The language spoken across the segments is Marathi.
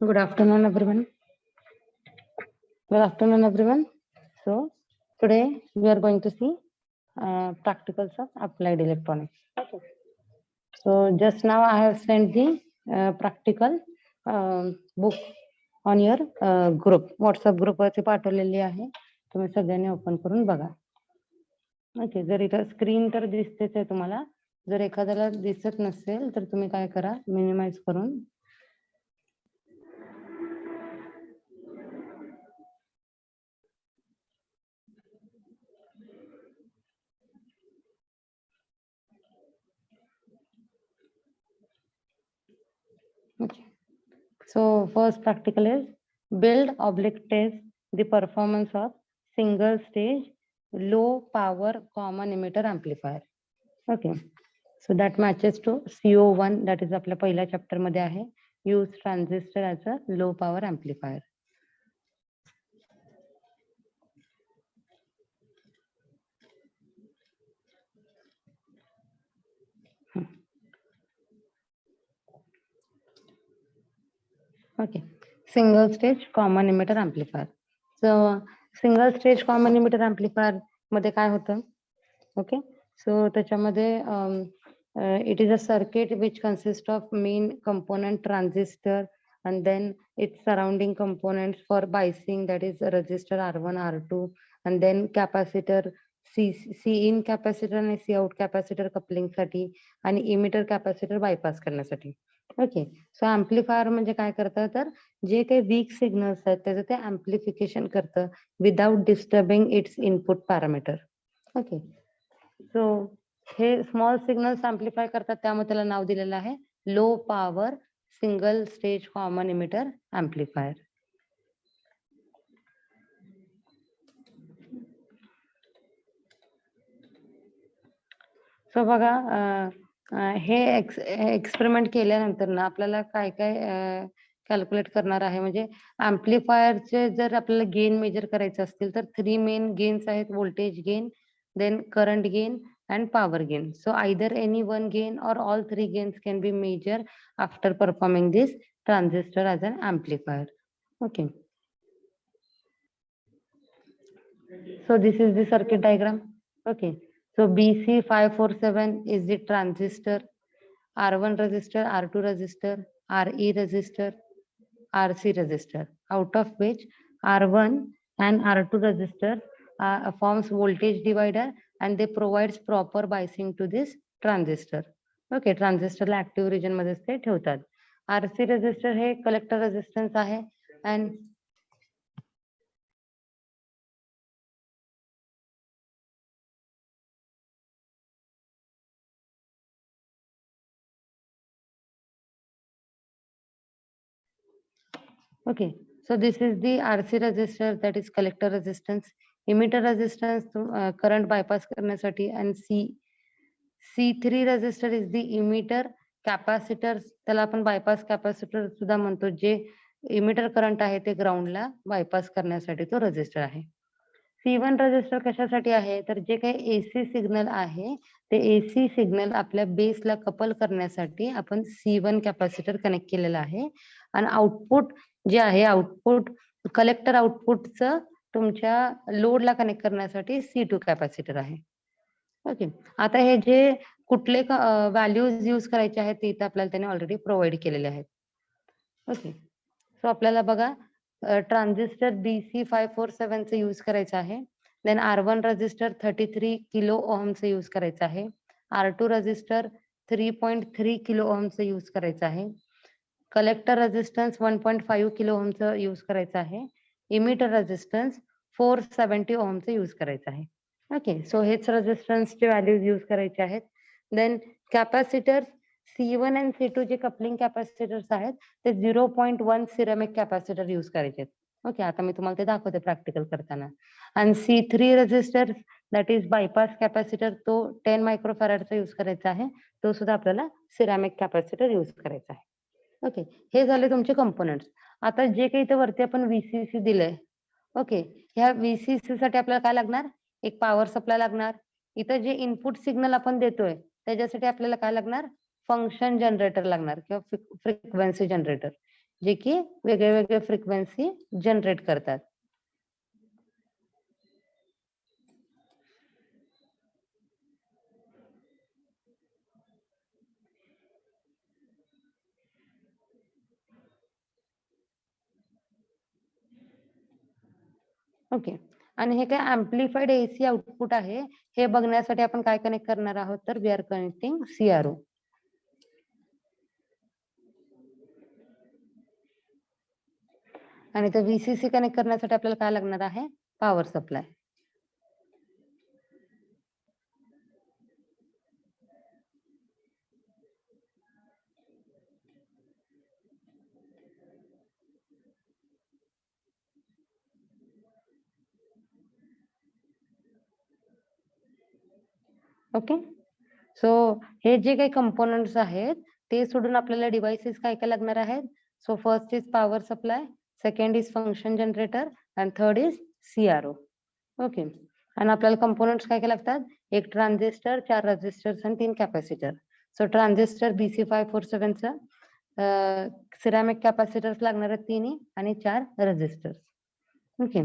Good afternoon, everyone. Good afternoon, everyone. So today we are going to see practicals of applied electronics. Okay. So just now I have sent the practical book on your group. WhatsApp group वरती पाठवलेली आहे. तुम्ही सगळ्यांनी ओपन करून बघा. ओके. जर इथं स्क्रीन तर दिसतेच आहे तुम्हाला. जर एखाद्याला दिसत नसेल तर तुम्ही काय करा, मिनिमाइज करून okay. So first practical is build/test the performance of single stage low power common emitter amplifier. Okay. So that matches to CO1, that is आपल्या पहिल्या चॅप्टर मध्ये आहे, use transistor as a low power amplifier. Okay. Single stage common emitter amplifier. So single stage common emitter amplifier मध्ये काय होतं? Okay. So त्याच्यामध्ये it is a circuit which consists of main component transistor and then its surrounding components for biasing, that is resistor R1, R2, and then capacitor C in capacitor आणि C out capacitor coupling साठी आणि emitter capacitor bypass करण्यासाठी. ओके. सो ऍम्प्लिफायर म्हणजे काय करतं, तर जे काही वीक सिग्नल्स आहेत त्याचं ते ऍम्प्लिफिकेशन करतं without disturbing it's input parameter. Okay. So हे स्मॉल सिग्नल्स ऍम्प्लिफाय करतात, त्यामुळे त्याला नाव दिलेलं आहे low power single stage common emitter amplifier. So बघा, हे एक्सपेरिमेंट केल्यानंतर ना आपल्याला काय काय कॅल्क्युलेट करणार आहे, म्हणजे ऍम्प्लिफायरचे जर आपल्याला गेन मेजर करायचे असतील तर 3 मेन गेन्स आहेत, voltage gain, then current gain and power gain. So either any one gain or all 3 gains can be measured after performing this transistor as an amplifier. Okay. So this is the circuit diagram. Okay. So BC547 is the transistor, R1 resistor, R2 resistor, RE resistor, RC resistor, out of which R1 and R2 resistor forms voltage divider and they provides proper biasing to this transistor. Okay, transistor ला active region मध्ये ते ठेवतात. RC resistor हे collector resistance आहे and okay, so this is the RC resistor, that is collector resistance. Emitter resistance current bypass करण्यासाठी and C3 resistor is the emitter capacitor, त्याला आपण bypass capacitor सुद्धा म्हणतो, जे emitter करंट आहे ते ग्राउंडला bypass करण्यासाठी तो रेजिस्टर आहे. C1 रेजिस्टर कशासाठी आहे, तर जे काही AC सिग्नल आहे ते AC सिग्नल आपल्या बेसला कपल करण्यासाठी आपण C1 कॅपॅसिटर कनेक्ट केलेला आहे आणि आउटपुट जे आहे, आउटपुट कलेक्टर आउटपुटचं तुमच्या लोडला कनेक्ट करण्यासाठी C2 कॅपॅसिटर आहे. ओके. आता हे जे कुठले व्हॅल्यूज यूज करायचे आहेत ते इथे आपल्याला त्याने ऑलरेडी प्रोव्हाइड केलेले आहेत. ओके. सो आपल्याला बघा, ट्रान्झिस्टर BC547 चे यूज करायचं आहे. देन R1 रेजिस्टर 33 किलो ओहमचे यूज करायचं आहे. R2 रेजिस्टर 3.3 किलो ओहमचे यूज करायचं आहे. कलेक्टर रेजिस्टन्स 1.5 किलो ओहमचं यूज करायचं आहे. इमिटर रेजिस्टन्स 470 ओहमचं यूज करायचं आहे. ओके. सो हेच रेजिस्टन्सचे व्हॅल्यूज यूज करायचे आहेत. देन कॅपॅसिटर C1 आणि C2 जे कपलिंग कॅपॅसिटर्स आहेत ते 0.1 सिरेमिक कॅपॅसिटर यूज करायचे. ओके. आता मी तुम्हाला ते दाखवते प्रॅक्टिकल करताना. आणि C3 resistor that is bypass capacitor, तो 10 मायक्रोफॅरेडचा यूज करायचा आहे, तो सुद्धा आपल्याला सिरेमिक कॅपॅसिटर यूज करायचा आहे. ओके. हे झाले तुमचे कंपोनेंट्स. आता जे काही इथे वरती आपण VCC दिलंय, ओके, ह्या VCC साठी आपल्याला काय लागणार, एक पॉवर सप्लाय लागणार. इथं जे इनपुट सिग्नल आपण देतोय त्याच्यासाठी आपल्याला काय लागणार, फंक्शन जनरेटर लागणार किंवा फ्रिक्वेन्सी जनरेटर. जे की वेगळे वेगळे फ्रिक्वेन्सी जनरेट करतात. ओके. आणि हे काय एम्प्लिफाईड एसी आउटपुट आहे, हे बघण्यासाठी आपण काय कनेक्ट करणार आहोत, तर वी आर कनेक्टिंग सीआरओ. आणि तर व्हीसीसी कनेक्ट करण्यासाठी आपल्याला काय लागणार आहे, पॉवर सप्लाय. ओके. सो हे जे काही कंपोनंट्स आहेत ते सोडून आपल्याला डिव्हाइसेस काय काय लागणार आहेत. So first is power supply, second is function generator and third is CRO. Okay. आणि आपल्याला कंपोनंट्स काय काय लागतात, एक ट्रान्झिस्टर, 4 रेझिस्टर्स आणि 3 कॅपॅसिटर. सो ट्रान्झिस्टर BC547चं सिरॅमिक कॅपॅसिटर्स लागणार आहेत 3 आणि 4 रेझिस्टर्स. ओके.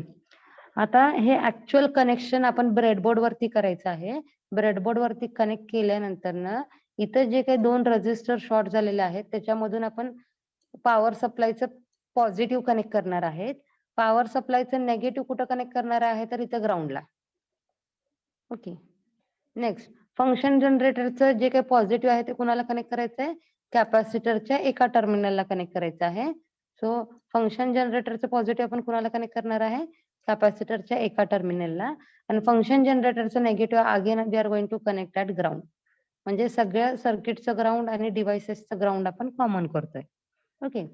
आता हे ऍक्च्युअल कनेक्शन आपण ब्रेडबोर्ड वरती करायचं आहे. ब्रेडबोर्ड वरती कनेक्ट केल्यानंतर ना इथं जे काही 2 रेझिस्टर शॉर्ट झालेले आहेत त्याच्यामधून आपण पॉवर सप्लायचं पॉझिटिव्ह कनेक्ट करणार आहेत. पॉवर सप्लायचं नेगेटिव्ह कुठं कनेक्ट करणार आहे, तर इथं ग्राउंडला. ओके. नेक्स्ट फंक्शन जनरेटरचं जे काही पॉझिटिव्ह आहे ते कुणाला कनेक्ट करायचं आहे, कॅपॅसिटरच्या एका टर्मिनलला कनेक्ट करायचं आहे. सो फंक्शन जनरेटरचं पॉझिटिव्ह आपण कुणाला कनेक्ट करणार आहे, कॅपॅसिटरच्या एका टर्मिनलला. आणि फंक्शन जनरेटरचं negative again we are going to connect at ground. म्हणजे सगळ्या सर्किटचं ग्राउंड आणि डिव्हाइसेसचं ग्राउंड आपण कॉमन करतोय. ओके.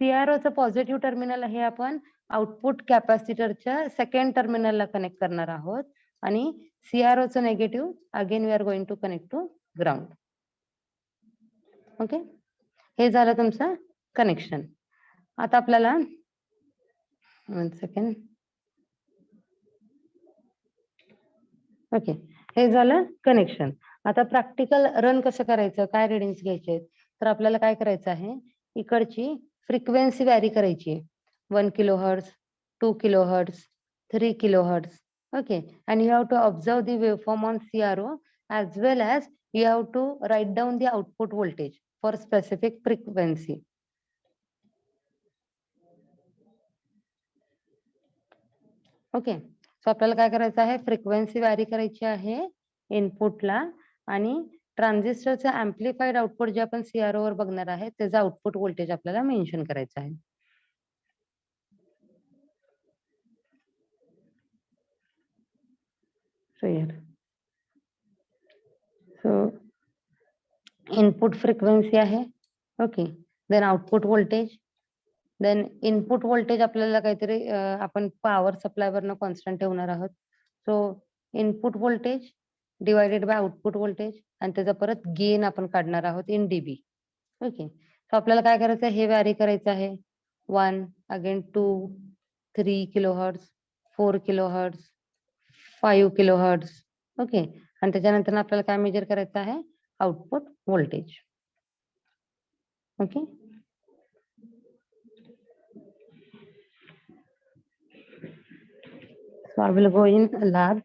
सीआरओचं पॉझिटिव्ह टर्मिनल हे आपण आउटपुट कॅपॅसिटरच्या सेकंड टर्मिनलला कनेक्ट करणार आहोत. आणि सीआरओचं negative again we are going to connect to ground. Okay. हे झालं तुमचं कनेक्शन. आता आपल्याला 1 सेकंड. ओके. हे झालं कनेक्शन. आता प्रॅक्टिकल रन कसं करायचं, काय रिडिंग्स घ्यायचे, तर आपल्याला काय करायचं आहे, इकडची फ्रिक्वेन्सी व्हॅरी करायची. 1 kilohertz, 2 kilohertz, 3 kilohertz. Okay, and you have to observe the waveform on CRO as well as you have to write down the output voltage for specific frequency. Okay. So आपल्याला काय करायचं आहे, फ्रिक्वेन्सी व्हॅरी करायची आहे इनपुटला. आणि ट्रान्झिस्टरचं एम्प्लिफाईड आउटपुट जे आपण सीआरओ वर बघणार आहे त्याचं आउटपुट व्होल्टेज आपल्याला मेन्शन करायचं आहे. So here so input frequency आहे. Okay. Then output voltage, then input voltage आपल्याला काहीतरी आपण पॉवर सप्लाय वरनं कॉन्स्टंट ठेवणार आहोत. So input voltage divided by output voltage आणि त्याचा परत गेन आपण काढणार आहोत इन डीबी. ओके. सो आपल्याला काय करायचं आहे, हे व्हॅरी करायचं आहे. 1 again 2 3 kilohertz, 4 kilohertz, 5 kilohertz. Okay. आणि त्याच्यानंतर आपल्याला काय मेजर करायचं आहे, output voltage. Okay. So I will go in lab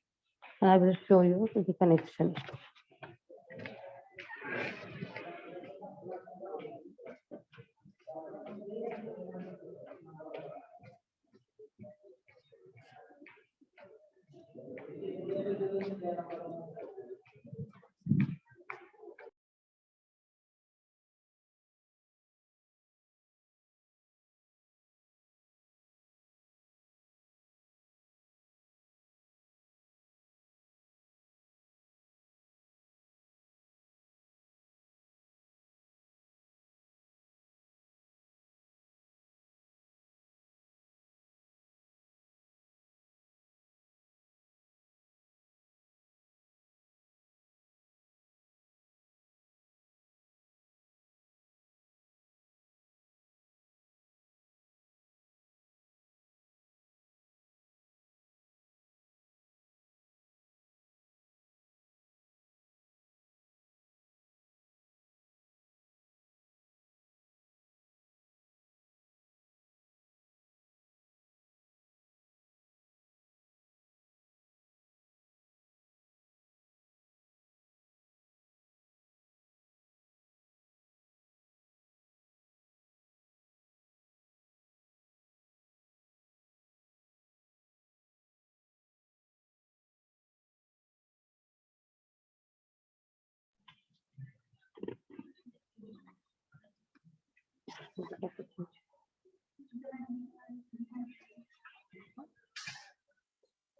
and I will show you the connection.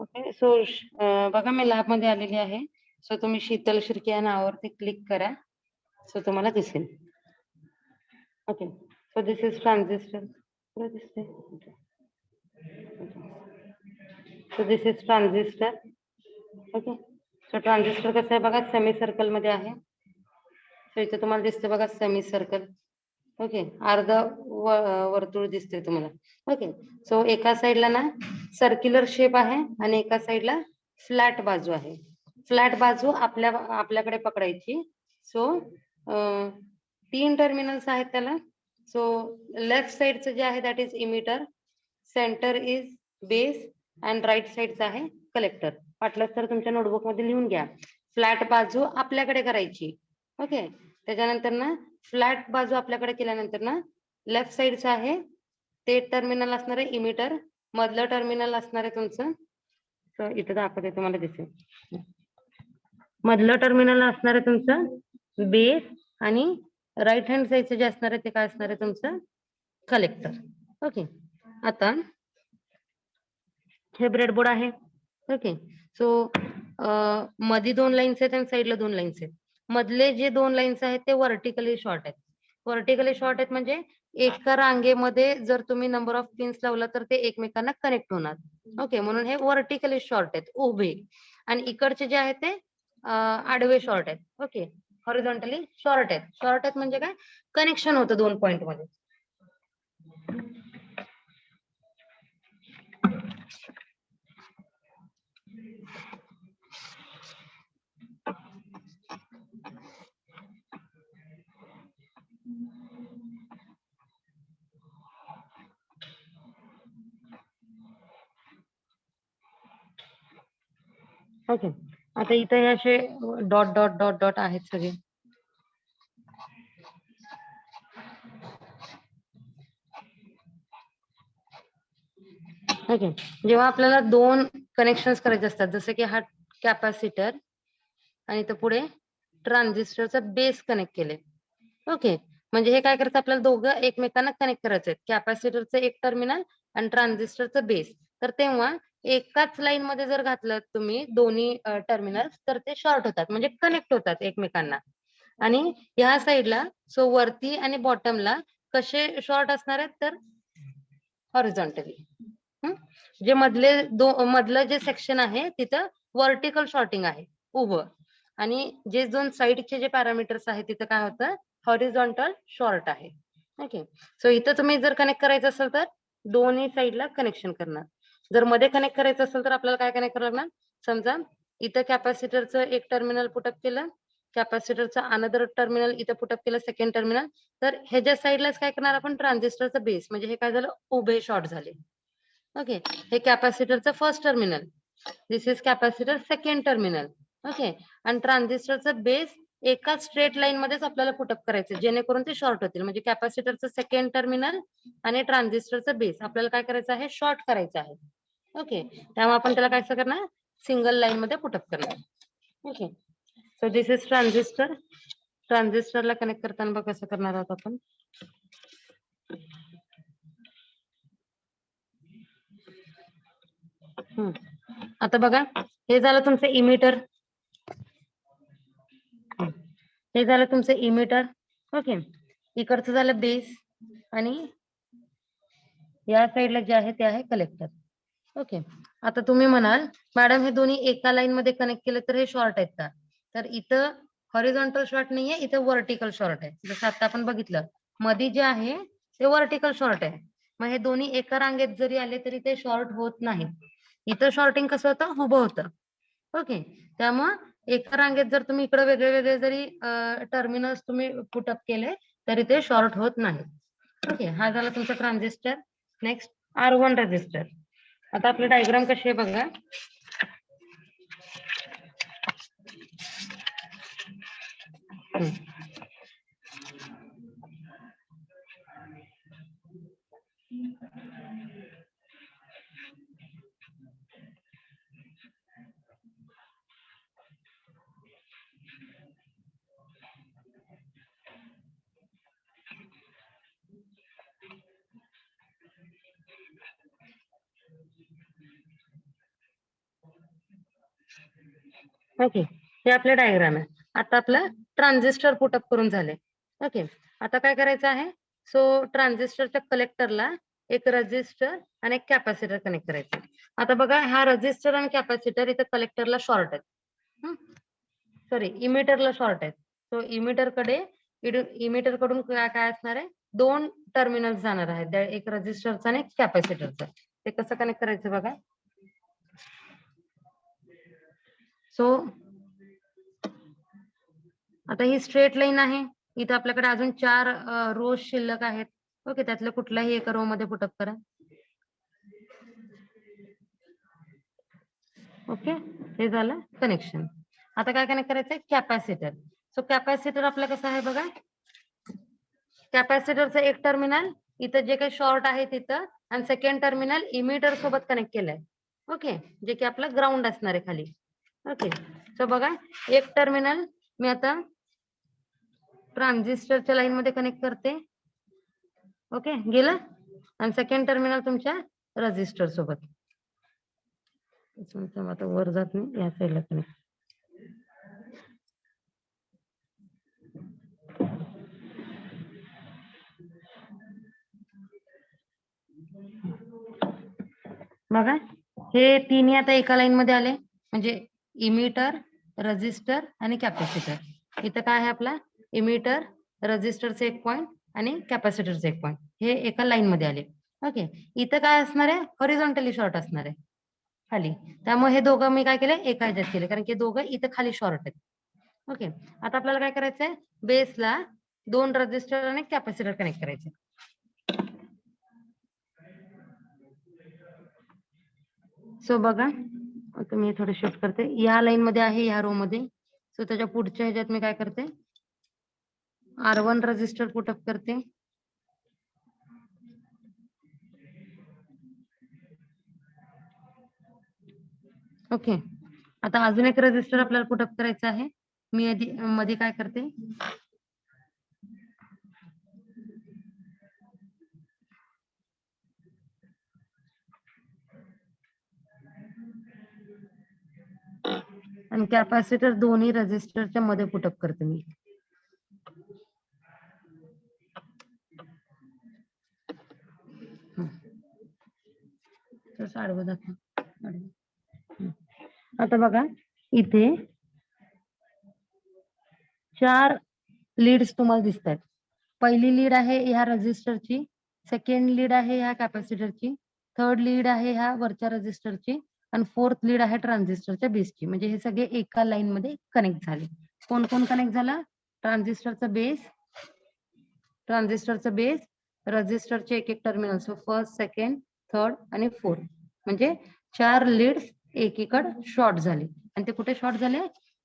Okay. So बघा मी लॅब मध्ये आलेली आहे. सो तुम्ही शीतल शिर्के या नावावरती क्लिक करा. सो तुम्हाला दिसेल. Okay. So this is transistor. पुढे दिसते. So this is transistor. Okay. So transistor कसं आहे बघा, सेमी सर्कल मध्ये आहे. सो इथे तुम्हाला दिसते बघा सेमी सर्कल. ओके. अर्ध वर्तुळ दिसते तुम्हाला. ओके. सो एका साईडला ना सर्क्युलर शेप आहे आणि एका साईडला फ्लॅट बाजू आहे. फ्लॅट बाजू आपल्याकडे पकडायची. सो 3 टर्मिनल्स आहेत त्याला. सो लेफ्ट साइडचं जे आहे that is emitter, centre is base and right साइडचं आहे कलेक्टर. वाटलं तर तुमच्या नोटबुक मध्ये लिहून घ्या. फ्लॅट बाजू आपल्याकडे करायची. ओके. त्याच्यानंतर ना फ्लॅट बाजू आपल्याकडे केल्यानंतर ना लेफ्ट साइडचं आहे ते टर्मिनल असणार आहे इमिटर, मधलं टर्मिनल असणार आहे तुमचं. तर इथं दाखवते तुम्हाला दिसेल. मधलं टर्मिनल असणार आहे तुमचं बेस आणि राईट हँड साइडचं जे असणार आहे ते काय असणार आहे तुमचं कलेक्टर. ओके. आता हे ब्रेडबोर्ड आहे. ओके. सो मध्ये 2 लाईन्स आहेत आणि साईडला 2 लाईन्स आहेत. मधले जे 2 लाईन्स आहेत ते व्हर्टिकली शॉर्ट आहेत. व्हर्टिकली शॉर्ट आहेत म्हणजे एका रांगेमध्ये जर तुम्ही नंबर ऑफ पिन्स लावला तर ते एकमेकांना कनेक्ट होणार. ओके. म्हणून हे व्हर्टिकली शॉर्ट आहेत, उभे. आणि इकडचे जे आहेत ते आडवे शॉर्ट आहेत. ओके. हॉरिझॉन्टली शॉर्ट आहेत. शॉर्ट आहेत म्हणजे काय, कनेक्शन होतं 2 पॉइंट मध्ये. ओके. आता इथे हे असे डॉट डॉट डॉट डॉट आहेत सगळे. ओके. जेव्हा आपल्याला 2 कनेक्शन्स करायचे असतात, जसं की हा कॅपॅसिटर आणि तो पुढे ट्रान्झिस्टरचा बेस कनेक्ट केले. ओके. म्हणजे हे काय करायचं, आपल्याला दोघं एकमेकांना कनेक्ट करायचे आहेत, कॅपॅसिटरचं एक टर्मिनल आणि ट्रान्झिस्टरचं बेस. तर तेव्हा एकाच लाईन मध्ये जर घातलं तुम्ही दोन्ही टर्मिनल तर ते शॉर्ट होतात, म्हणजे कनेक्ट होतात एकमेकांना. आणि ह्या साईडला सो वरती आणि बॉटमला कसे शॉर्ट असणार आहेत तर हॉरिझॉन्टली. जे मधलं जे सेक्शन आहे तिथं व्हर्टिकल शॉर्टिंग आहे, उभं. आणि जे 2 साईडचे जे पॅरामीटर्स आहेत तिथं काय होतं, हॉरिझॉन्टल शॉर्ट आहे. ओके. सो इथं तुम्ही जर कनेक्ट करायचं असेल तर दोन्ही साईडला कनेक्शन करणार. जर मध्ये कनेक्ट करायचं असेल तर आपल्याला काय कनेक्ट करावं लागणार, समजा इथं कॅपॅसिटरचं एक टर्मिनल पुटअप केलं, कॅपॅसिटरचं अनदर टर्मिनल इथं पुटअप केलं, सेकंड टर्मिनल. तर ह्याच्या साईडलाच काय करणार आपण, ट्रान्झिस्टरचा बेस, म्हणजे हे काय झालं, उभे शॉर्ट झाले. ओके. हे कॅपॅसिटरचं first terminal, this is capacitor second terminal. Okay. आणि ट्रान्झिस्टरचं बेस एका स्ट्रेट लाईन मध्येच आपल्याला पुटअप करायचं, जेणेकरून ते शॉर्ट होतील. म्हणजे कॅपॅसिटरचं सेकंड टर्मिनल आणि ट्रान्झिस्टरचं बेस आपल्याला काय करायचं आहे, शॉर्ट करायचं आहे. ओके. त्यामुळे आपण त्याला काय करणार, सिंगल लाईन मध्ये पुटअप करणार. Okay. So this is transistor. ट्रान्झिस्टरला कनेक्ट करताना बघ कसं करणार आहोत आपण. आता बघा, हे झालं तुमचं इमिटर. हे झालं तुमचं इमिटर. ओके. इकडचं झालं बेस आणि या साईडला जे आहे ते आहे कलेक्टर. ओके. आता तुम्ही म्हणाल मॅडम हे दोन्ही एका लाईन मध्ये कनेक्ट केले तर हे शॉर्ट आहेत का, तर इथं हॉरिझॉन्टल शॉर्ट नाहीये, इथं व्हर्टिकल शॉर्ट आहे. जसं आता आपण बघितलं मध्ये जे आहे ते व्हर्टिकल शॉर्ट आहे. मग हे दोन्ही एका रांगेत जरी आले तरी ते शॉर्ट होत नाहीत. इथं शॉर्टिंग कसं होतं, उभं होतं. ओके. त्यामुळं एका रांगेत जर तुम्ही इकडे वेगळे वेगळे जरी टर्मिनल्स तुम्ही पुटअप केले तरी ते शॉर्ट होत नाही. ओके. हा झाला तुमचा ट्रान्झिस्टर. Next R1 resistor. आता आपली डायग्राम कशी आहे बघा. ओके, हे आपले डायग्राम आहे. आता आपलं ट्रान्झिस्टर पुटअप करून झाले. ओके, आता काय करायचं आहे? सो ट्रान्झिस्टरच्या कलेक्टरला एक रजिस्टर आणि एक कॅपॅसिटर कनेक्ट करायचं. आता बघा, हा रजिस्टर आणि कॅपॅसिटर इथं कलेक्टरला शॉर्ट आहेत, सॉरी इमिटरला शॉर्ट आहेत. सो इमिटर कडून काय असणार आहे? 2 टर्मिनल जाणार आहेत, एक रजिस्टरचा आणि एक कॅपॅसिटरचा. ते कसं कनेक्ट करायचं बघा. सो आता ही स्ट्रेट लाईन आहे. इथं आपल्याकडे अजून 4 रोज शिल्लक आहेत. ओके, त्यातल्या कुठल्याही एका रो मध्ये पुटअप करा. ओके, हे झालं कनेक्शन. आता काय कनेक्ट करायचंय? कॅपॅसिटर. सो कॅपॅसिटर आपलं कसं आहे बघा. कॅपॅसिटरचं एक टर्मिनल इथं जे काही शॉर्ट आहे तिथं, आणि सेकंड टर्मिनल इमिटर सोबत कनेक्ट केलंय. ओके, जे की आपलं ग्राउंड असणार आहे खाली. ओके, सो बघा, एक टर्मिनल मी आता ट्रान्झिस्टरच्या लाईन मध्ये कनेक्ट करते. ओके, गेलं. आणि सेकंड टर्मिनल तुमच्या रजिस्टर सोबत. आता वर जात नाही, या साईडला कनेक्ट. बघा, हे तिन्ही आता एका लाईन मध्ये आले, म्हणजे इमिटर, रजिस्टर आणि कॅपॅसिटर. इथं काय आहे आपला? इमिटर, रजिस्टरचे एक पॉइंट आणि कॅपॅसिटरचे एक पॉइंट, हे एका लाईन मध्ये आले. ओके, इथं काय असणार आहे? हॉरिझॉन्टली शॉर्ट असणार आहे खाली. त्यामुळे हे दोघं मी काय केले? एका ह्याच्यात केले, कारण की दोघं इथं खाली शॉर्ट आहेत. ओके, आता आपल्याला काय करायचंय? बेसला 2 रजिस्टर आणि कॅपॅसिटर कनेक्ट करायचे. सो बघा, आता मी थोडं शिफ्ट करते. या लाईन मध्ये आहे, या रो मध्ये. सो त्याच्या पुढच्या ह्याच्यात मी काय करते? R1 रजिस्टर पुटअप करते. ओके, आता अजून एक रजिस्टर आपल्याला पुटअप करायचं आहे. मी मध्ये काय करते? आणि कॅपॅसिटर दोन्ही रजिस्टरच्या मध्ये पुटअप करते मी. आता बघा, इथे 4 लीड्स तुम्हाला दिसत आहेत. पहिली लीड आहे ह्या रजिस्टरची, सेकंड लीड आहे ह्या कॅपॅसिटरची, थर्ड लीड आहे ह्या वरच्या रजिस्टरची, आणि फोर्थ लीड आहे ट्रान्झिस्टरच्या बेसची. म्हणजे हे सगळे एका लाईन मध्ये कनेक्ट झाले. कोण कोण कनेक्ट झाला? ट्रान्झिस्टरचा बेस, रजिस्टरचे एक एक terminal. So first, second, third आणि फोर्थ, म्हणजे 4 लीड्स एकीकडे शॉर्ट झाले. आणि ते कुठे शॉर्ट झाले?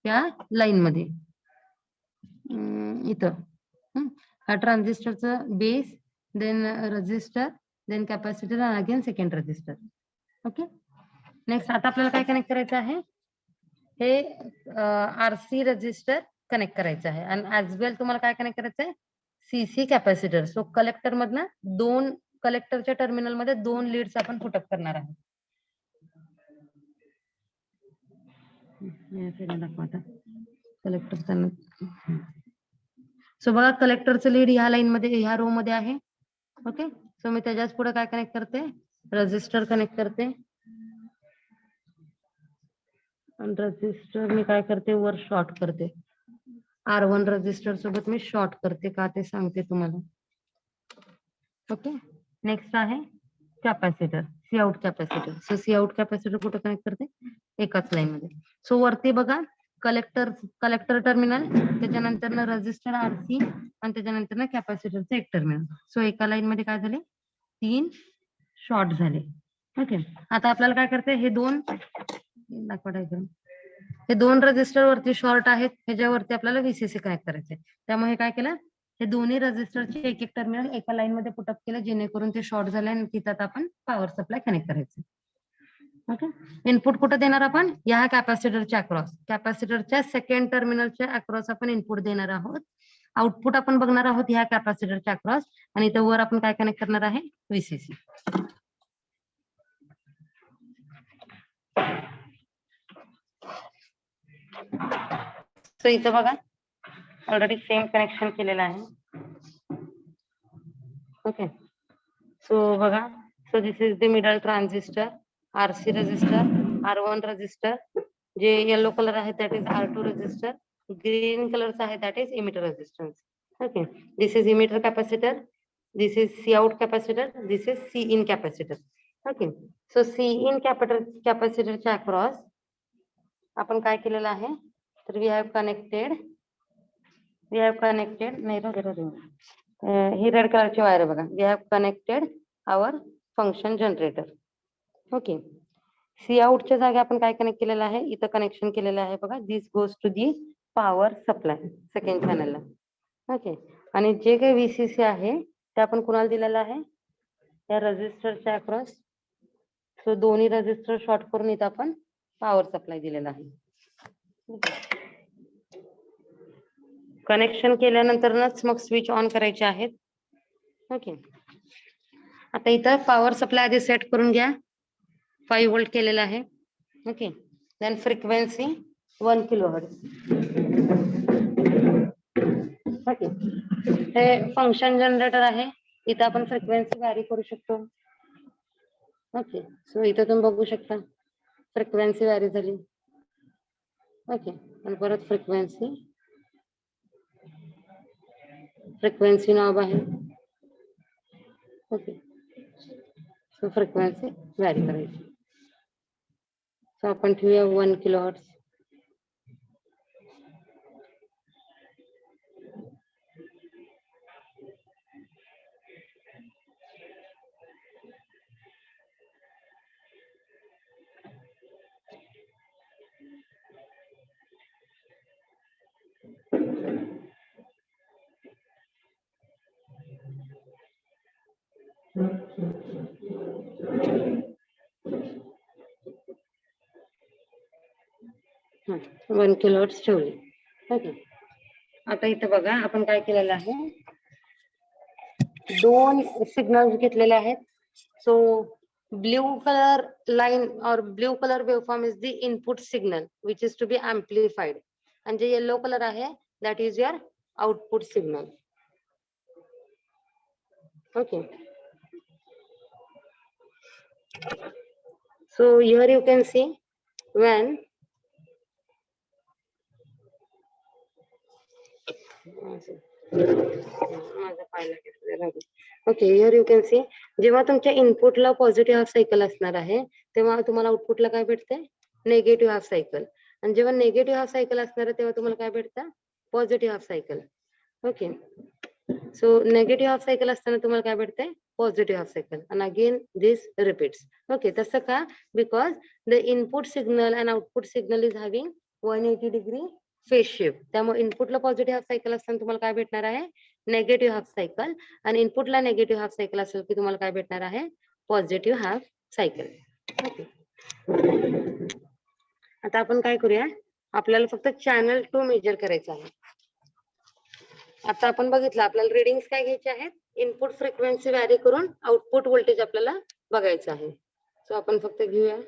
या लाईन मध्ये. इथं हा ट्रान्झिस्टरचा base, then resistor, then capacitor, आणि again second resistor. Okay, next आता आपल्याला काय कनेक्ट करायचं आहे? हे आरसी रजिस्टर कनेक्ट करायचं आहे. आणि ऍज वेल तुम्हाला काय कनेक्ट करायचं आहे? CC capacitor. सो कलेक्टर मधनं 2 कलेक्टरच्या टर्मिनल मध्ये 2 लीड्स आपण पुटअप करणार आहोत. कलेक्टर. सो बघा, कलेक्टरचं लीड ह्या लाईन मध्ये, ह्या रो मध्ये आहे. ओके, सो मी त्याच्याच पुढे काय कनेक्ट करते? रजिस्टर कनेक्ट करते. आणि रजिस्टर मी काय करते? वर शॉर्ट करते. R1 रजिस्टर सोबत मी शॉर्ट करते, का ते सांगते तुम्हाला. ओके, नेक्स्ट आहे capacitor, C out capacitor. So C out capacitor कुठे कनेक्ट करते? एकाच लाईन मध्ये. सो वरती बघा, कलेक्टर टर्मिनल, त्याच्यानंतर रजिस्टर आरसी, आणि त्याच्यानंतर कॅपॅसिटरचं एक टर्मिनल. सो एका लाईन मध्ये काय झाले? 3 शॉर्ट झाले. ओके, आता आपल्याला काय करते? हे 2 हे 2 रजिस्टर वरती शॉर्ट आहेत, ह्याच्यावरती आपल्याला व्हीसीसी कनेक्ट करायचे. त्यामुळे काय केलं? हे दोन्ही रजिस्टरचे एक एक टर्मिनल एका लाईन मध्ये पुटअप केलं, जेणेकरून ते शॉर्ट झाले आणि तिथं आपण पॉवर सप्लाय कनेक्ट करायचे. ओके, इनपुट कुठं देणार आपण? या कॅपॅसिटरच्या अक्रॉस, कॅपॅसिटरच्या सेकंड टर्मिनलच्या अक्रॉस आपण इनपुट देणार आहोत. आउटपुट आपण बघणार आहोत ह्या कॅपॅसिटरच्या अक्रॉस, आणि इथं वर आपण काय कनेक्ट करणार आहे? व्हीसीसी. सो इथं बघा ऑलरेडी सेम कनेक्शन केलेलं आहे. ओके, सो बघा, so this is the middle transistor, RC resistor, R1 resistor, जे येलो कलर आहे that is R2 resistor, green कलरचा आहे that is emitter resistance. Okay, this is emitter capacitor, this is C out capacitor, this is C in capacitor. Okay, so C in कॅपॅसिटरच्या अक्रॉस आपण काय केलेलं आहे, तर वी हॅव कनेक्टेड नाही राहू दे. ही रेड कलरची वायर आहे बघा. We have connected our function generator. Okay, C आउटच्या जागी आपण काय कनेक्ट केलेलं आहे, इथं कनेक्शन केलेलं आहे बघा. This goes to the power supply second चॅनलला. ओके, आणि जे काही व्हीसीसी आहे ते आपण कुणाला दिलेलं आहे, त्या रजिस्टरच्या अक्रॉस. सो दोन्ही रजिस्टर शॉर्ट करून इथं आपण पॉवर सप्लाय दिलेला आहे. कनेक्शन केल्यानंतरच मग स्विच ऑन करायचे आहेत. ओके, आता इथं पॉवर सप्लाय आधी सेट करून घ्या. 5 व्होल्ट केलेला आहे. Okay, then frequency 1 kilohertz. Okay, हे फंक्शन जनरेटर आहे. इथं आपण फ्रिक्वेन्सी व्हॅरी करू शकतो. ओके, सो इथं तुम्ही बघू शकता फ्रिक्वेन्सी व्हॅरी झाली. ओके, आणि परत फ्रिक्वेन्सी नॉब आहे. ओके, सो फ्रिक्वेन्सी व्हॅरी करायची. सो आपण ठेवूया 1 किलोहर्ट्ज. हा, 1 किलोहर्ट्ज ठेवली. ओके, आता इथं बघा आपण काय केलेलं आहे, 2 सिग्नल्स घेतलेले आहेत. सो ब्ल्यू कलर लाईन और blue colour waveform is the input signal which is to be amplified, आणि जे येलो कलर आहे that is your output signal. Okay, so here you can see when okay, here you can see जेव्हा तुमच्या इनपुटला पॉझिटिव्ह हाफ सायकल असणार आहे तेव्हा तुम्हाला आउटपुटला काय भेटते, नेगेटिव्ह हाफ सायकल. आणि जेव्हा नेगेटिव्ह हाफ सायकल असणार आहे तेव्हा तुम्हाला काय भेटतं, positive half cycle. Okay, so negative half cycle असताना तुम्हाला काय भेटते, पॉझिटिव्ह हाफ सायकल, आणि अगेन दिस रिपीट्स. ओके, तसं का, because the input signal and output signal is having 180 degree phase shift. त्यामुळे इनपुटला पॉझिटिव्ह हाफ सायकल असताना तुम्हाला काय भेटणार आहे, नेगेटिव्ह हाफ सायकल, आणि इनपुटला नेगेटिव्ह हाफ सायकल असेल की तुम्हाला काय भेटणार आहे, पॉझिटिव्ह हाफ सायकल. ओके, आता आपण काय करूया, आपल्याला फक्त चॅनल 2 मेजर करायचं आहे. आता आपण बघितलं आपल्याला रिडिंग्स काय घ्यायचे आहेत, इनपुट फ्रिक्वेन्सी व्हॅरी करून आउटपुट व्होल्टेज आपल्याला बघायचं आहे. सो आपण फक्त घेऊया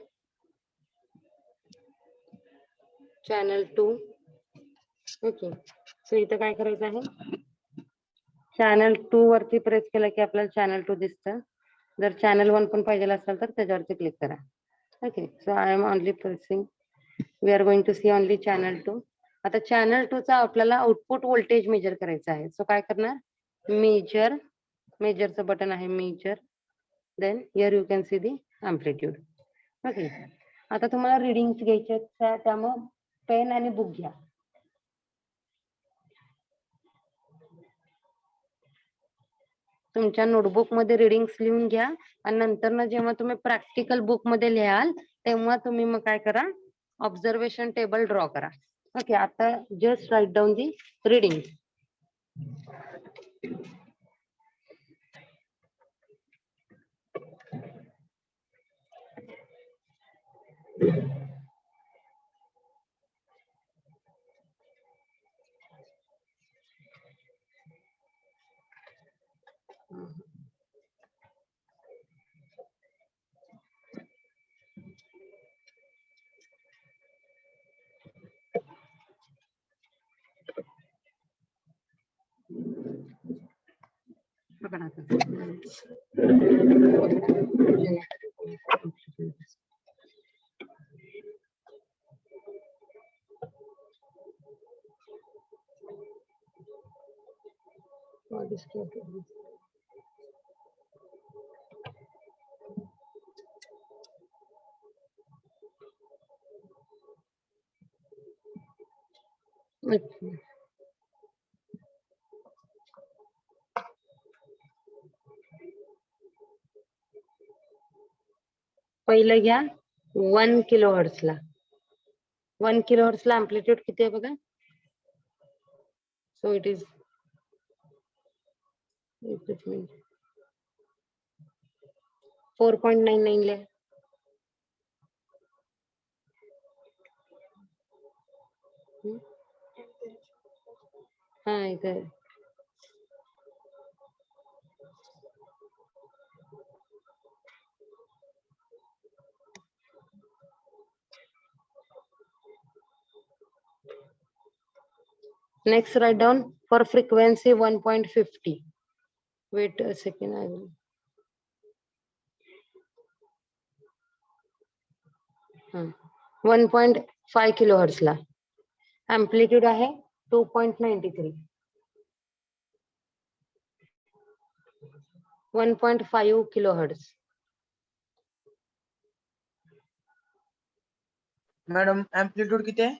चॅनल 2. ओके, सो इथं काय करायचं आहे, चॅनल 2 वरती प्रेस केलं की आपल्याला चॅनल 2 दिसतं. जर चॅनल 1 पण पाहिजे असेल तर त्याच्यावरती क्लिक करा. Okay, so I am only pressing, we are going to see only channel 2. आता चॅनल 2 चा आपल्याला आउटपुट व्होल्टेज मेजर करायचं आहे. सो काय करणार, मेजरचं बटन आहे measure, then here you can see the amplitude. Okay, आता तुम्हाला रिडिंग्स घ्यायचे आहेत त्यामुळे पेन आणि बुक घ्या. तुमच्या नोटबुक मध्ये रिडिंग्स लिहून घ्या, आणि नंतर ना जेव्हा तुम्ही प्रॅक्टिकल बुक मध्ये लिहाल तेव्हा तुम्ही मग काय करा, ऑब्झर्वेशन टेबल ड्रॉ करा. ओके, आता just write down the reading. पहिलं घ्या 1 किलोहर्ट्ज ला. 1 किलोहर्ट्ज ला अँप्लिट्यूड किती आहे बघा. सो इट इज 4.99 लिहा. हा इथे next write down for frequency 1.50. Wait a second, I will. 1.5 kilohertz ला अँप्लिट्यूड आहे 2.93. 1.5 किलोहर्ट्ज. मॅडम अँप्लिट्यूड किती आहे?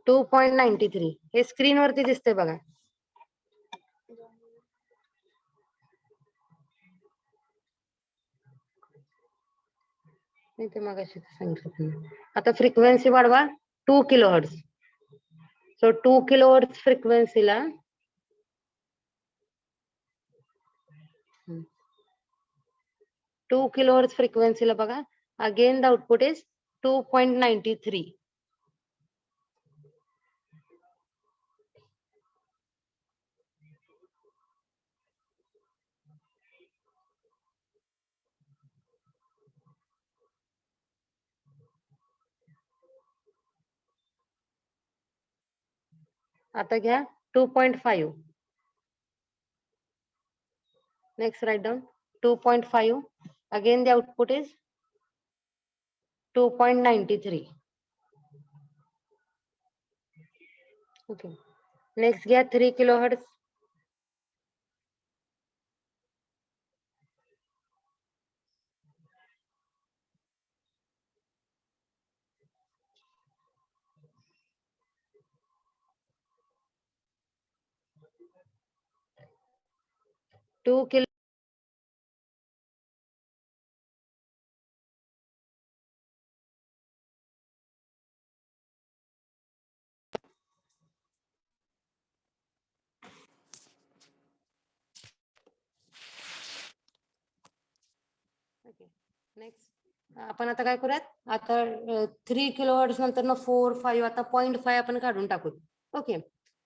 2.93. हे स्क्रीन वरती दिसते बघा. ते मगाशी सांगितलं. आता फ्रिक्वेन्सी वाढवा 2 किलोहर्ट्ज. सो 2 किलोहर्ट्ज फ्रिक्वेन्सीला 2 किलोहर्ट्ज फ्रिक्वेन्सीला बघा. Again the output is 2.93. आता घ्या 2.5. Next write down 2.5. Again the output is 2.93. Okay. Next घ्या 3 किलोहर्ट्ज. टू किलो नेक्स्ट आपण आता काय करूयात. आता 3 किलोहर्ट्ज नंतर 4, 5 आता 0.5 आपण काढून टाकू. ओके.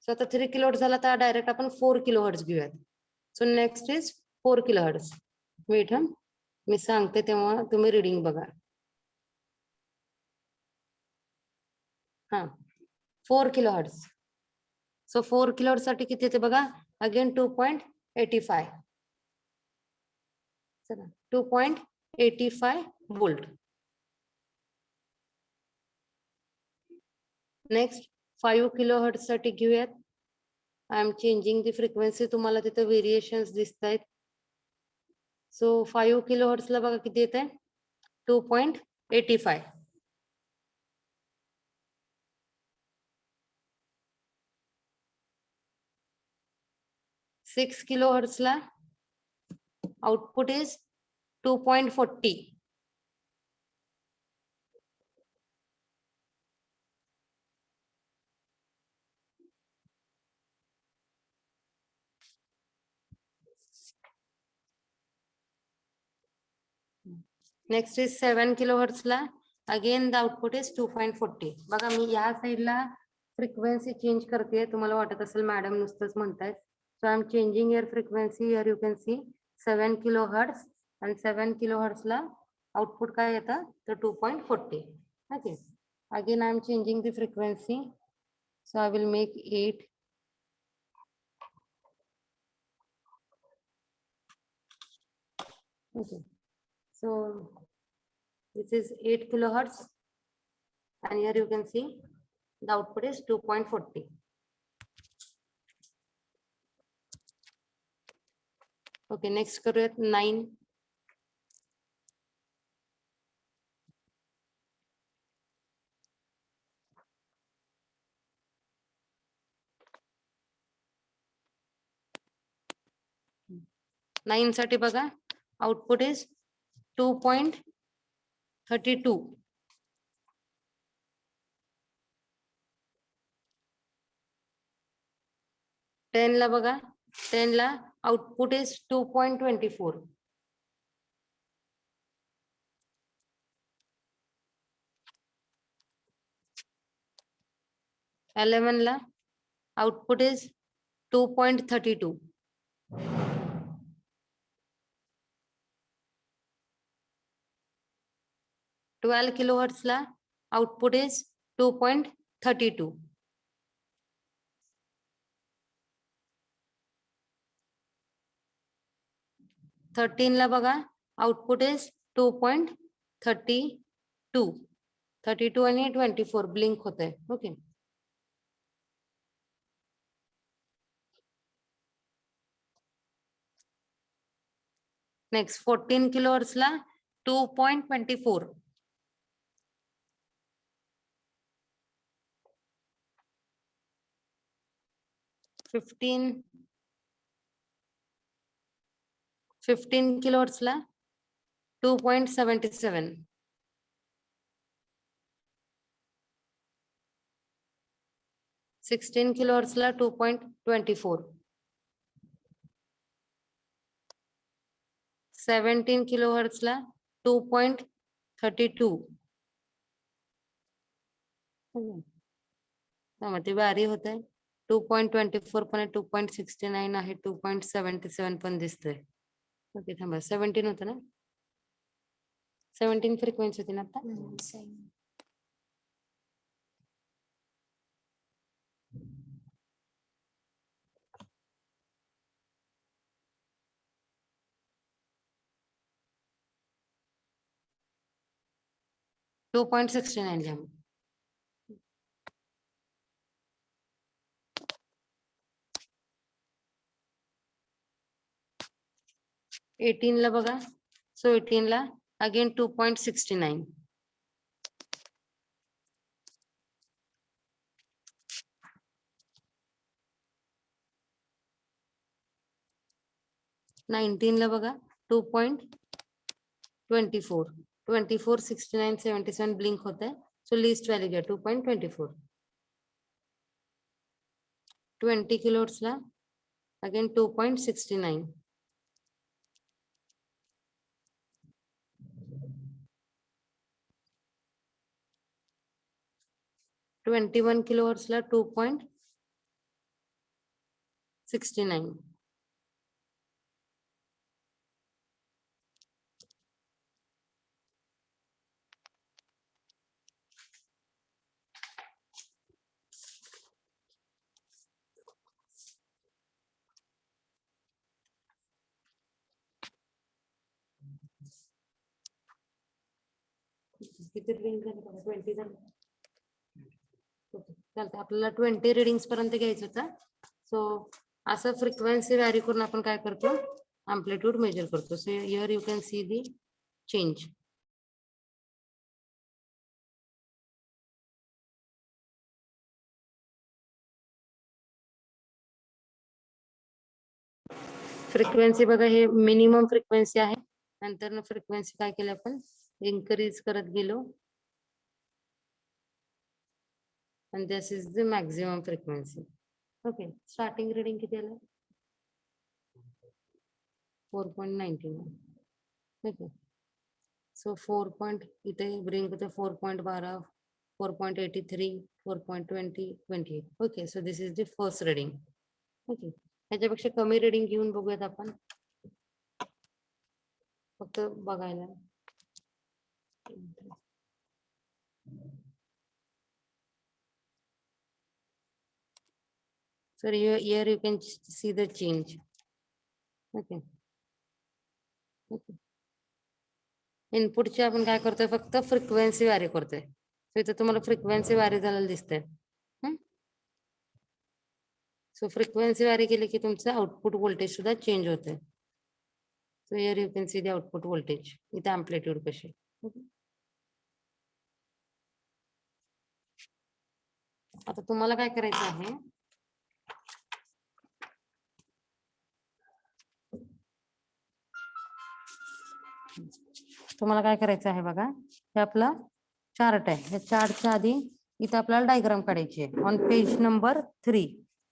सो आता 3 किलोहर्ट्ज झाला तर डायरेक्ट आपण 4 किलोहर्ट्ज घेऊयात. So next is 4 kilohertz. Wait हा मी सांगते तेव्हा तुम्ही रीडिंग बघा. हा 4 किलोहर्ट्ज. सो 4 किलोहर्ट्ज साठी किती येते बघा. अगेन 2.85. चला 2.85 वोल्ट. नेक्स्ट 5 किलोहर्ट्ज साठी घेऊयात. I am changing the frequency. तुम्हाला तिथे व्हेरिएशन्स दिसत आहेत. सो 5 किलोहर्ट्ज ला बघा किती येत आहे. 2.85. 6 kilohertz ला output is 2.40. Next is 7 kilohertz ला again the output is 2.40. बघा मी या साइडला frequency change करते. तुम्हाला वाटत असेल मॅडम नुसतंच म्हणतायत. So I am changing your frequency. Here you can see 7 kilohertz and 7 kilohertz ला output काय येतं तर 2.40. Okay. Again I am changing the frequency. So I will make 8. Okay, so this is 8 kilohertz, and here you can see the output is 2.40. Okay, next करूयात 9. नाइन साठी बघा आउटपुट इज 2.32. 10 ला बघा 10 ला आउटपुट इज 2.24. 11 ला आउटपुट इज 2.32. 12 kilohertz ला आउटपुट इज 2.32. 13 ला बघा आउटपुट इज 2.32. 32 आणि 24 ब्लिंक होत आहे. ओके, नेक्स्ट 14 kilohertz ला 2.24. 15 kilohertz ला 2.77. 16 kilohertz ला 2.24. 17 kilohertz ला 2.32. त्यामध्ये व्हॅरी होत आहे. 2.24 पण आहे, 2.69 आहे, 2.77 पण दिसतोय. ओके थांबा, 17 होतं ना, 17 फ्रिक्वेन्सी होती ना आता. 2.69 घ्या. 18 ला बघा, सो 18 ला अगेन 2.69. 19 ला बघा 2.24. 24, 69, 77 ब्लिंक होत आहे. सो लिस्ट व्हॅल्यू घ्या 2.24. 20 kilohertz ला अगेन 2.69. 21 kilohertz ला 2.69. किती रिडिंग झालं बघा, 20 झालं. चालतं, आपल्याला 20 रिडिंग्स पर्यंत घ्यायचं होतं. सो असं फ्रिक्वेन्सी व्हॅरी करून आपण काय करतो, अँप्लिट्यूड मेजर करतो. So here you can see the change. Frequency बघा, हे मिनिमम फ्रिक्वेन्सी आहे. नंतर फ्रिक्वेन्सी काय केलं आपण इन्क्रीज करत गेलो. and this is the maximum frequency. Okay, starting reading किती आलं? 4.91. okay, so 4. इथे bring होते 4.12, 4.83, 4.20, 28. okay, so this is the first reading. okay, ह्याच्यापेक्षा कमी reading घेऊन बघूयात आपण, फक्त बघायला. So here you can see the change. Okay. Okay. इनपुटची आपण काय करतोय, फक्त फ्रिक्वेन्सी व्हॅरी करतोय. सो इथे तुम्हाला फ्रिक्वेन्सी व्हॅरी झालेलं दिसतंय. सो फ्रिक्वेन्सी व्हॅरी केली की तुमचं आउटपुट व्होल्टेज सुद्धा चेंज होतंय. So here you can see the output voltage. इथे अँप्लिट्यूड कशी. आता तुम्हाला काय करायचं आहे, तुम्हाला काय करायचं आहे बघा, हे आपला चार्ट आहे. या चार्टच्या आधी इथे आपल्याला डायग्राम काढायची आहे. On page number 3,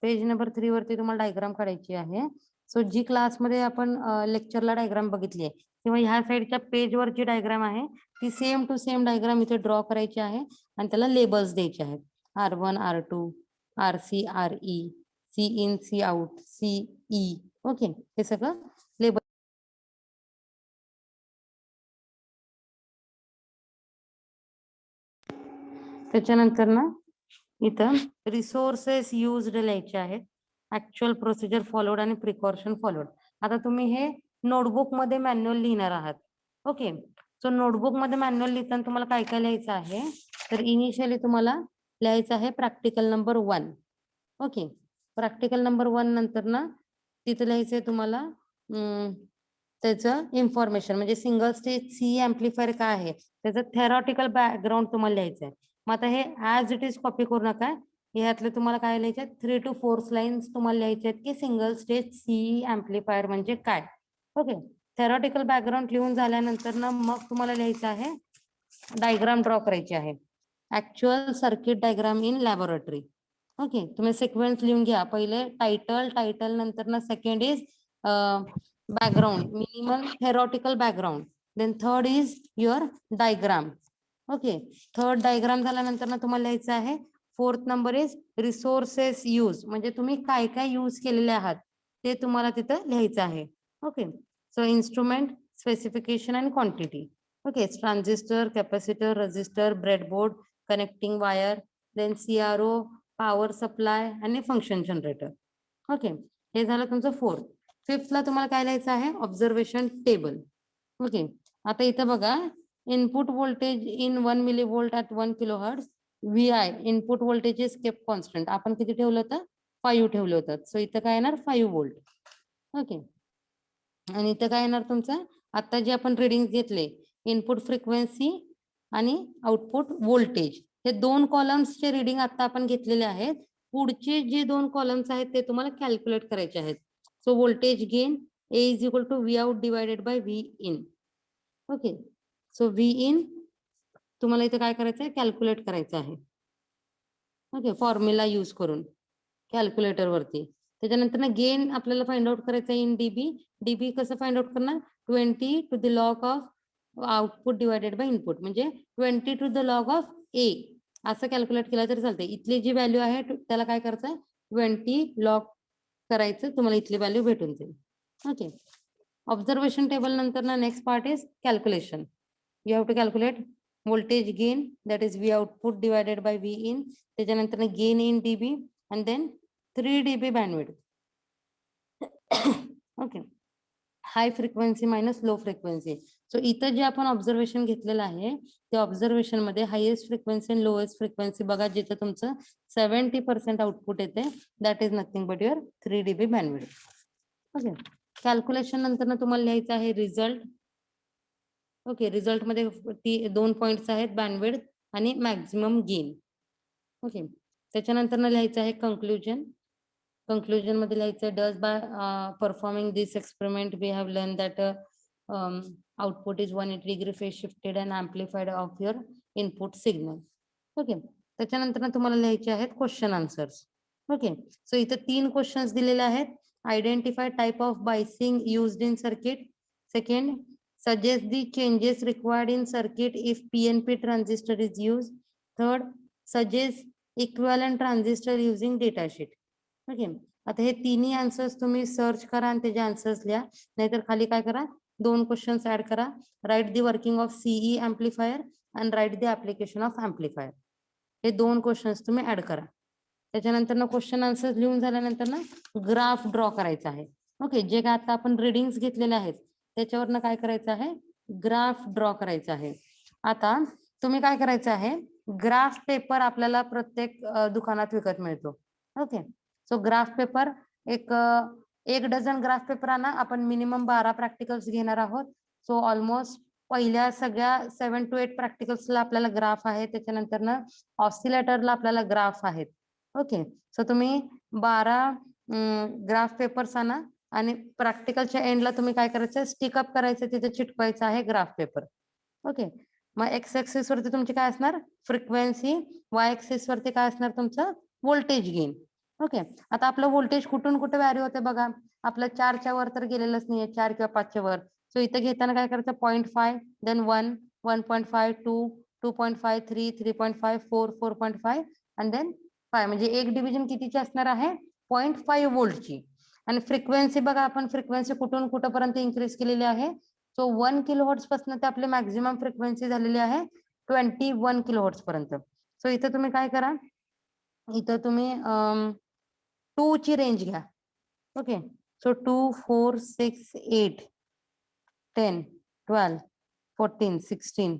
page number 3 वरती तुम्हाला डायग्राम काढायची आहे. सो जी क्लासमध्ये आपण लेक्चरला डायग्राम बघितली आहे किंवा ह्या साईडच्या पेजवर जी डायग्राम आहे ती सेम टू सेम डायग्राम इथे ड्रॉ करायची आहे आणि त्याला लेबल्स द्यायचे आहेत. R1, R2, RC, RE, C in, C out, CE. Okay, हे सगळं लेबल. त्याच्यानंतर ना इथं रिसोर्सेस युज्ड लिहायचे आहेत, ऍक्च्युअल प्रोसिजर फॉलोड आणि प्रिकॉशन फॉलोड. आता तुम्ही हे नोटबुक मध्ये मॅन्युअल लिहिणार आहात. ओके, सो नोटबुक मध्ये मॅन्युअल लिहिताना तुम्हाला काय काय लिहायचं आहे, तर इनिशियली तुम्हाला लिहायचं आहे practical number 1. Okay, practical number 1 नंतर ना तिथं लिहायचंय तुम्हाला त्याचं इन्फॉर्मेशन, म्हणजे सिंगल स्टेज सी एम्प्लिफायर काय आहे त्याचं थेरॉटिकल बॅकग्राऊंड तुम्हाला लिहायचं आहे. मग आता हे ऍज इट इज कॉपी करू नका. ह्यातले तुम्हाला काय लिहायचे, 3 to 4 लाईन्स तुम्हाला लिहायचे आहेत की सिंगल स्टेज सी एम्प्लिफायर म्हणजे काय. ओके, थेरॉटिकल बॅकग्राऊंड लिहून झाल्यानंतर ना मग तुम्हाला लिहायचं आहे, डायग्राम ड्रॉ करायची आहे, actual circuit diagram in laboratory. Okay, तुम्ही सिक्वेन्स लिहून घ्या. पहिले टायटल नंतर ना second is background, minimum theoretical background, then third is your diagram. Okay, third diagram झाल्यानंतर ना तुम्हाला लिहायचं आहे, fourth number is resources use, म्हणजे तुम्ही काय काय यूज केलेले आहात ते तुम्हाला तिथं लिहायचं आहे. ओके, सो इन्स्ट्रुमेंट, स्पेसिफिकेशन आणि quantity. Okay, transistor, capacitor, resistor, breadboard, connecting wire, then CRO, power supply आणि फंक्शन जनरेटर. ओके, हे झालं तुमचं फोर्थ. फिफ्थला तुम्हाला काय लिहायचं आहे, ऑब्झर्वेशन टेबल. ओके, आता इथं बघा, input voltage in 1 millivolt at 1 kilohertz, VI input voltage is kept constant. आपण किती ठेवलं होतं, 5 ठेवलं होतं. सो इथं काय येणार, 5 व्होल्ट. ओके, आणि इथं काय येणार तुमचं, आता जे आपण रिडिंग घेतले, इनपुट फ्रिक्वेन्सी आणि आउटपुट व्होल्टेज, हे 2 कॉलम्सचे रिडिंग आता आपण घेतलेले आहेत. पुढचे जे 2 कॉलम्स आहेत ते तुम्हाला कॅल्क्युलेट करायचे आहेत. So voltage gain A is equal to V out divided by V in. Okay, so V in तुम्हाला इथे काय करायचं आहे, कॅल्क्युलेट करायचं आहे. ओके, फॉर्म्युला यूज करून कॅल्क्युलेटर वरती. त्याच्यानंतर ना गेन आपल्याला फाइंड आउट करायचं आहे इन डीबी. डीबी कसं फाइंड आउट करणार, 20 to the log of output divided by input, म्हणजे 20 to the log of A असं कॅल्क्युलेट केलं तरी चालते. इथली जी व्हॅल्यू आहे त्याला काय करायचं, 20 लॉग करायचं, तुम्हाला इथली व्हॅल्यू भेटून जाईल. ओके, ऑब्झर्वेशन टेबल नंतर ना next part is calculation. You have to calculate voltage gain, that is V output divided by V in. त्याच्यानंतर gain in dB and then 3 dB bandwidth. Okay, high frequency minus low frequency. So इथं जे आपण ऑब्झर्वेशन घेतलेलं आहे त्या ऑब्झर्वेशन मध्ये हायेस्ट फ्रिक्वेन्सी आणि लोएस्ट फ्रिक्वेन्सी बघा, जिथं तुमचं 70% आउटपुट येते, that is nothing but your 3 dB bandwidth. Okay, calculation नंतर तुम्हाला लिहायचं आहे रिझल्ट. ओके, रिझल्ट मध्ये 2 पॉइंट्स आहेत, बँडविड्थ आणि मॅक्झिमम गेन. ओके, त्याच्यानंतर लिहायचं आहे कंक्लुजन. कंक्लुजन मध्ये लिहायचं, thus by performing this experiment we have learn that output is 180 degree phase shifted and amplified of your input signal. Okay, त्याच्यानंतर तुम्हाला लिहायचे आहेत क्वेश्चन आन्सर्स. ओके, सो इथं 3 क्वेश्चन्स दिलेले आहेत. Identify type of biasing used in circuit. Second, suggest the changes required in circuit if PNP transistor is used. Third, suggest equivalent transistor using datasheet. Okay, आता हे तिन्ही आन्सर्स तुम्ही सर्च करा आणि त्याचे आन्सर्स लिहा. नाहीतर खाली काय करा, 2 क्वेश्चन्स ऍड करा. Write the working of CE amplifier and write the application of amplifier. हे 2 क्वेश्चन्स तुम्ही ऍड करा. त्याच्यानंतर क्वेश्चन आन्सर्स लिहून झाल्यानंतर ग्राफ ड्रॉ करायचा आहे. ओके, जे काय आता आपण रिडिंग्स घेतलेले आहेत त्याच्यावरनं काय करायचं आहे, ग्राफ ड्रॉ करायचा आहे. आता तुम्ही काय करायचं आहे, ग्राफ पेपर आपल्याला प्रत्येक दुकानात विकत मिळतो. ओके, सो ग्राफ पेपर एक डझन ग्राफ पेपर आणा. आपण मिनिमम 12 प्रॅक्टिकल्स घेणार आहोत. सो ऑलमोस्ट पहिल्या सगळ्या 7 to 8 प्रॅक्टिकल्सला आपल्याला ग्राफ आहे. त्याच्यानंतर ना ऑसिलेटरला आपल्याला ग्राफ आहेत. ओके, सो तुम्ही 12 ग्राफ पेपर्स आणा आणि प्रॅक्टिकलच्या एंडला तुम्ही काय करायचं, स्टिकअप करायचं, तिथे चिटकवायचं आहे ग्राफ पेपर. ओके, मग एक्स एक्सिस वरती तुमची काय असणार, फ्रिक्वेन्सी. वाय एक्सिस वरती काय असणार तुमचं, व्होल्टेज गेन. ओके, आता आपलं व्होल्टेज कुठून कुठे व्हॅरी होते बघा. आपलं 4च्या वर तर गेलेलंच नाहीये, 4 किंवा 5च्या वर. सो इथं घेताना काय करायचं, 0.5, देन 1, 1.5, 2, 2.5, 3, 3.5, 4, 4.5 आणि देन 5. म्हणजे एक डिव्हिजन कितीची असणार आहे, 0.5 व्होल्टची. आणि फ्रिक्वेन्सी बघा, आपण फ्रिक्वेन्सी कुठून कुठपर्यंत इन्क्रीज केलेली आहे. सो 1 किलोहर्ट्ज पासून ते आपली मॅक्झिमम फ्रिक्वेन्सी झालेली आहे 21 किलोहर्ट्ज पर्यंत. सो इथं तुम्ही काय करा, इथं तुम्ही 2 ची रेंज घ्या. Okay, so 2, 4, 6, 8, 10, 12, 14, 16,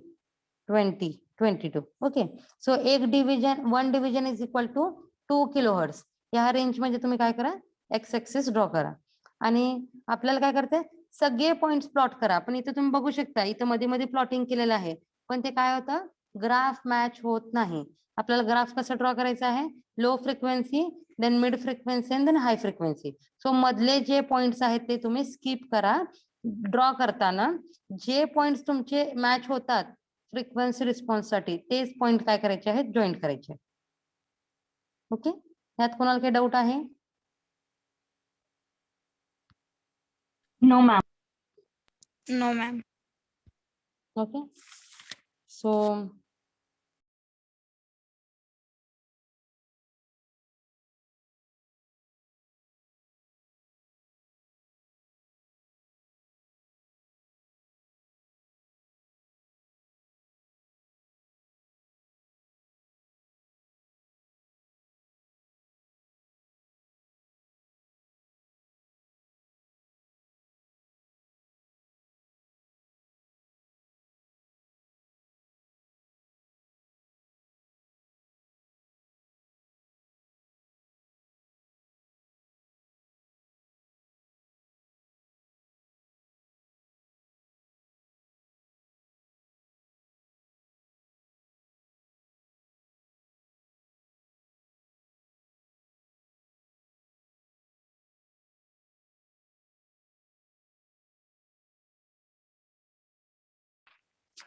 20, 22. Okay, so one division is equal to 2 kilohertz. या रेंज मध्ये तुम्ही काय करा, एक्स एक्सिस ड्रॉ करा. आणि आपल्याला काय करते, सगळे पॉइंट्स प्लॉट करा. पण इथे तुम्ही बघू शकता, इथं मध्ये मध्ये प्लॉटिंग केलेलं आहे, पण ते काय होतं, ग्राफ मॅच होत नाही. आपल्याला ग्राफ कसा ड्रॉ करायचा आहे, low frequency, then mid frequency आणि देन हाय फ्रिक्वेन्सी. सो मधले जे पॉइंट्स आहेत ते तुम्ही स्किप करा. ड्रॉ करताना जे पॉइंट्स तुमचे मॅच होतात फ्रिक्वेन्सी रिस्पॉन्स साठी, तेच पॉइंट काय करायचे आहेत, जॉईंट करायचे. ओके, यात कोणाला काही डाऊट आहे? No ma'am. No ma'am. Okay, so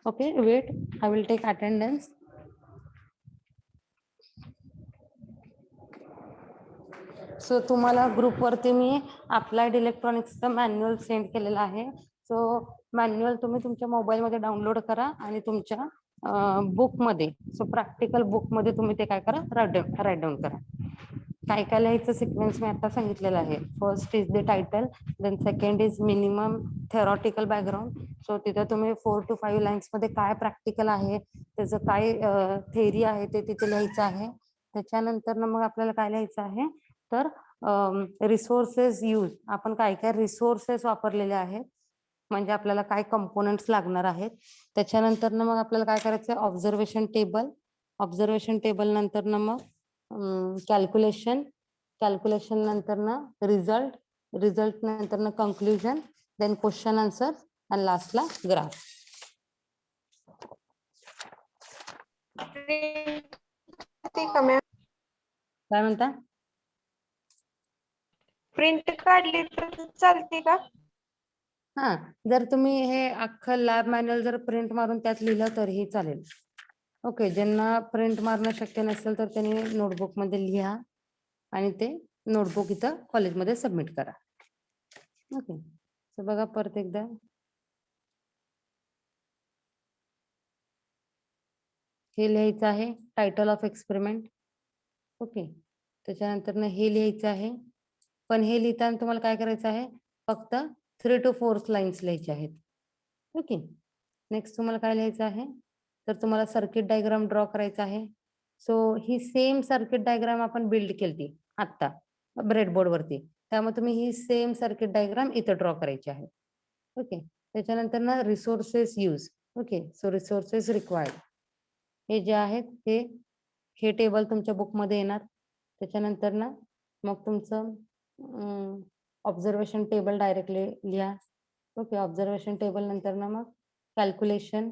okay, wait, I will take attendance. So तुम्हाला ग्रुपवरती मी अप्लाइड इलेक्ट्रॉनिक्सचा मॅन्युअल सेंड केलेला आहे. सो मॅन्युअल तुम्ही तुमच्या मोबाईलमध्ये डाउनलोड करा आणि तुमच्या बुकमध्ये, सो प्रॅक्टिकल बुकमध्ये तुम्ही ते काय करा, राईट डाऊन करा. काय काय लिहायचं सिक्वेन्स मी आता सांगितलेलं आहे. First is the title, then second is minimum theoretical background. So तिथे तुम्ही 4 to 5 लाईन्स मध्ये काय प्रॅक्टिकल आहे, त्याचं काय थेअरी आहे ते तिथे लिहायचं आहे. त्याच्यानंतर मग आपल्याला काय लिहायचं आहे, तर रिसोर्सेस यूज, आपण काय काय रिसोर्सेस वापरलेले आहेत, म्हणजे आपल्याला काय कंपोनेंट्स लागणार आहेत. त्याच्यानंतर मग आपल्याला काय करायचं, ऑब्झर्वेशन टेबल नंतर मग कॅल्क्युलेशन नंतर रिझल्ट नंतर कंक्लुजन, देन क्वेश्चन आन्सर आणि लास्टला ग्राफ. काय म्हणता, प्रिंट काढली तर चालते का? हा, जर तुम्ही हे अख्खं लॅब मॅन्युअल जर प्रिंट मारून त्यात लिहिलं तरीही चालेल. ओके, ज्यांना प्रिंट मारणं शक्य नसेल तर त्यांनी नोटबुक मध्ये लिहा आणि ते नोटबुक इथं कॉलेजमध्ये सबमिट करा. ओके, तर बघा परत एकदा, हे लिहायचं आहे टायटल ऑफ एक्सपेरिमेंट. ओके, त्याच्यानंतर हे लिहायचं आहे, पण हे लिहिताना तुम्हाला काय करायचं आहे, फक्त 3 to 4 लाईन्स लिहायचे आहेत. ओके, नेक्स्ट तुम्हाला काय लिहायचं आहे, तर तुम्हाला सर्किट डायग्राम ड्रॉ करायचा आहे. सो ही सेम सर्किट डायग्राम आपण बिल्ड केली आता ब्रेडबोर्ड वरती, त्यामुळे तुम्ही ही सेम सर्किट डायग्राम इथं ड्रॉ करायची आहे. ओके, त्याच्यानंतर ना resources use. Okay, so resources required हे जे आहेत हे टेबल तुमच्या बुकमध्ये येणार. त्याच्यानंतर ना मग तुमचं ऑब्झर्वेशन टेबल डायरेक्टली लिहा. ओके, ऑब्झर्वेशन टेबल नंतर ना मग कॅल्क्युलेशन,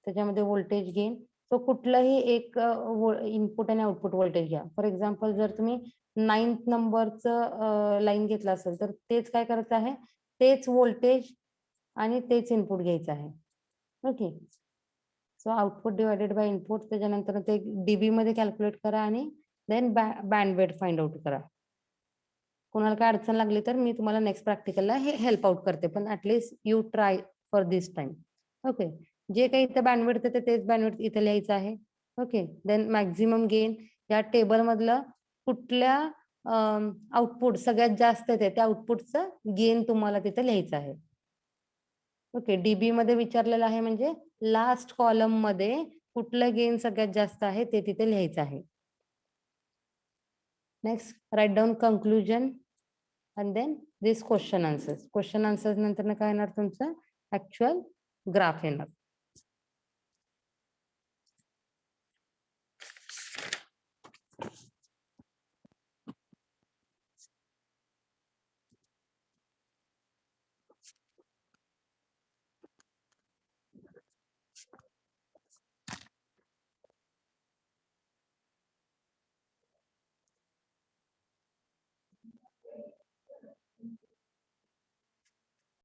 त्याच्यामध्ये व्होल्टेज गेन. तो कुठलंही एक इनपुट आणि आउटपुट व्होल्टेज घ्या. फॉर एक्झाम्पल जर तुम्ही 9th नंबरचं लाईन घेतला असेल तर तेच काय करायचं आहे, तेच व्होल्टेज आणि तेच इनपुट घ्यायचं आहे. Okay, so output divided by input, त्याच्यानंतर ते डीबी मध्ये कॅल्क्युलेट करा आणि देन बँडविड्थ फाइंड आउट करा. कोणाला काय अडचण लागली तर मी तुम्हाला नेक्स्ट प्रॅक्टिकलला हे हेल्प आउट करते, पण at least you try for this time. Okay, जे काही इथं बँडविड्थ येते तेच बँडविड्थ इथे लिहायचं आहे. ओके, देन मॅक्झिमम गेन, या टेबल मधलं कुठल्या आउटपुट सगळ्यात जास्त येते त्या आउटपुटचं गेन तुम्हाला तिथे लिहायचं आहे. ओके, डीबी मध्ये विचारलेलं आहे म्हणजे लास्ट कॉलम मध्ये कुठलं गेन सगळ्यात जास्त आहे ते तिथे लिहायचं आहे. Next, write down conclusion and then this question answers. Question answers नंतर काय येणार तुमचं ऍक्च्युअल ग्राफ येणार.